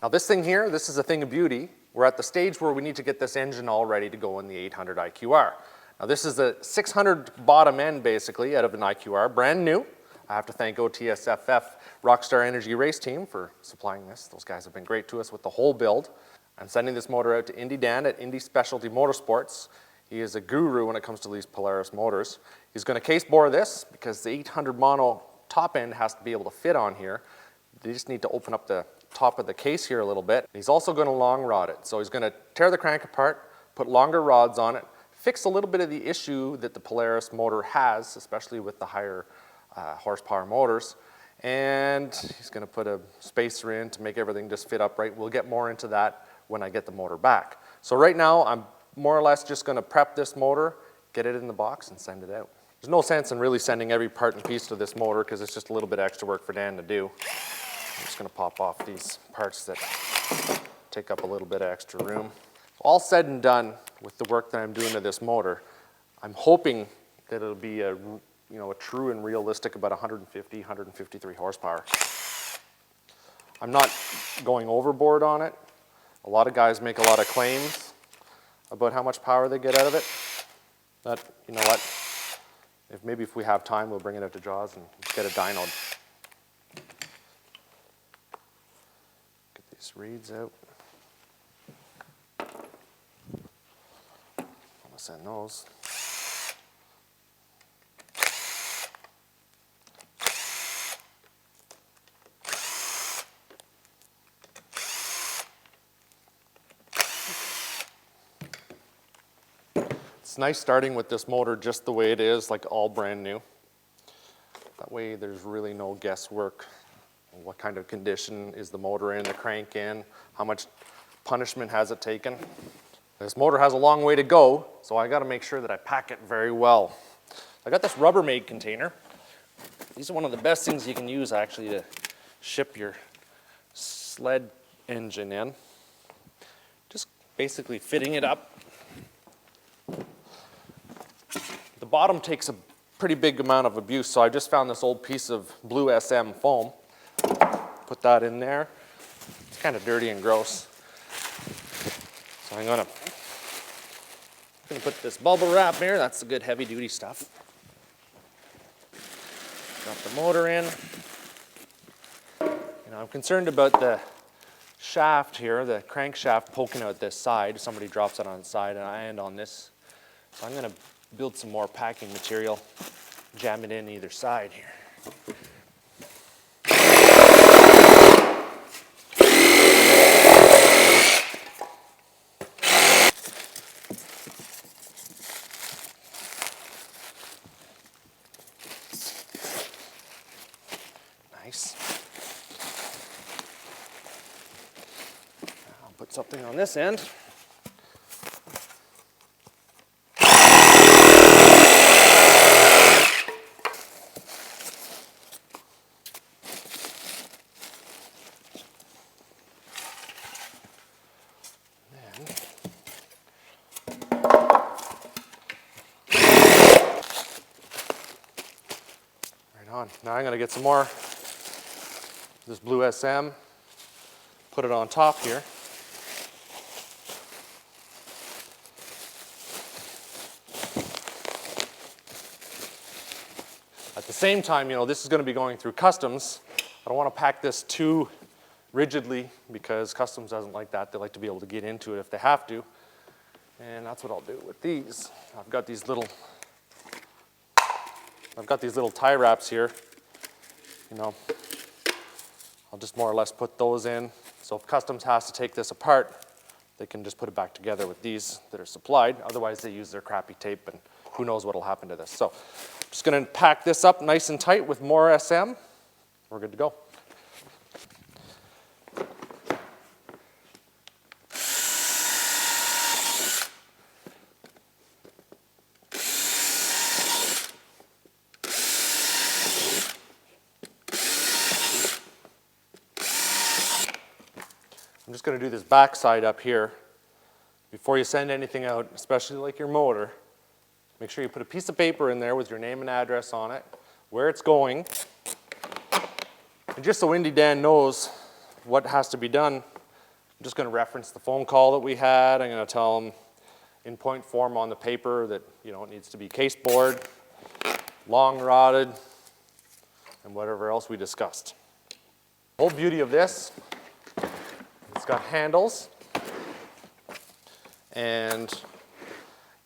Now this thing here, this is a thing of beauty. We're at the stage where we need to get this engine all ready to go in the 800 IQR. Now this is a 600 bottom end basically out of an IQR, brand new. I have to thank OTSFF Rockstar Energy Race Team for supplying this. Those guys have been great to us with the whole build. I'm sending this motor out to Indy Dan at Indy Specialty Motorsports. He is a guru when it comes to these Polaris motors. He's going to case bore this because the 800 mono top end has to be able to fit on here. They just need to open up the top of the case here a little bit. He's also going to long rod it. So he's going to tear the crank apart, put longer rods on it, fix a little bit of the issue that the Polaris motor has, especially with the higher horsepower motors. And he's going to put a spacer in to make everything just fit upright. We'll get more into that when I get the motor back. So right now, I'm more or less just going to prep this motor, get it in the box, and send it out. There's no sense in really sending every part and piece to this motor because it's just a little bit extra work for Dan to do. I'm just going to pop off these parts that take up a little bit of extra room. All said and done with the work that I'm doing to this motor, I'm hoping that it'll be a true and realistic about 150, 153 horsepower. I'm not going overboard on it. A lot of guys make a lot of claims about how much power they get out of it. But you know what? Maybe if we have time, we'll bring it out to Jaws and get it dynoed. Get these reeds out. I'm gonna send those. It's nice starting with this motor just the way it is, like all brand new. That way there's really no guesswork. What kind of condition is the motor in, the crank in, how much punishment has it taken. This motor has a long way to go, so I gotta make sure that I pack it very well. I got this Rubbermaid container. These are one of the best things you can use actually to ship your sled engine in. Just basically fitting it up. The bottom takes a pretty big amount of abuse, so I just found this old piece of blue SM foam. Put that in there. It's kind of dirty and gross. So I'm gonna put this bubble wrap here. That's the good heavy duty stuff. Got the motor in. I'm concerned about the shaft here, the crankshaft poking out this side. Somebody drops it on the side and on this. So I'm gonna build some more packing material, jam it in either side here. Nice. I'll put something on this end. Now I'm going to get some more of this blue SM, put it on top here. At the same time, this is going to be going through customs. I don't want to pack this too rigidly because customs doesn't like that. They like to be able to get into it if they have to. And that's what I'll do with these. I've got these little tie wraps here. I'll just more or less put those in. So if customs has to take this apart, they can just put it back together with these that are supplied. Otherwise, they use their crappy tape, and who knows what will happen to this. So I'm just going to pack this up nice and tight with more SM. We're good to go. I'm just going to do this back side up here. Before you send anything out, especially like your motor, make sure you put a piece of paper in there with your name and address on it, where it's going. And just so Indy Dan knows what has to be done, I'm just going to reference the phone call that we had. I'm going to tell them in point form on the paper that, you know, it needs to be case board, long rotted, and whatever else we discussed. The whole beauty of this, it's got handles, and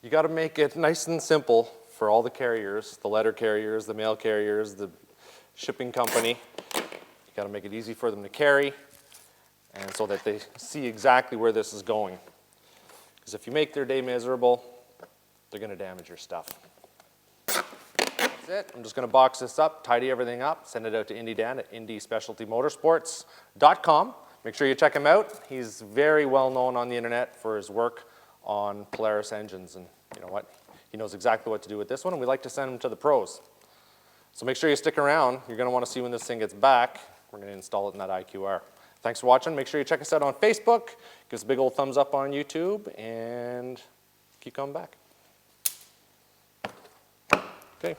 you got to make it nice and simple for all the carriers, the letter carriers, the mail carriers, the shipping company. You got to make it easy for them to carry, and so that they see exactly where this is going. Because if you make their day miserable, they're going to damage your stuff. That's it. I'm just going to box this up, tidy everything up, send it out to Indy Dan at IndySpecialtyMotorsports.com. Make sure you check him out. He's very well known on the internet for his work on Polaris engines, and you know what? He knows exactly what to do with this one, and we like to send him to the pros. So make sure you stick around. You're going to want to see when this thing gets back. We're going to install it in that IQR. Thanks for watching. Make sure you check us out on Facebook. Give us a big old thumbs up on YouTube, and keep coming back. Okay.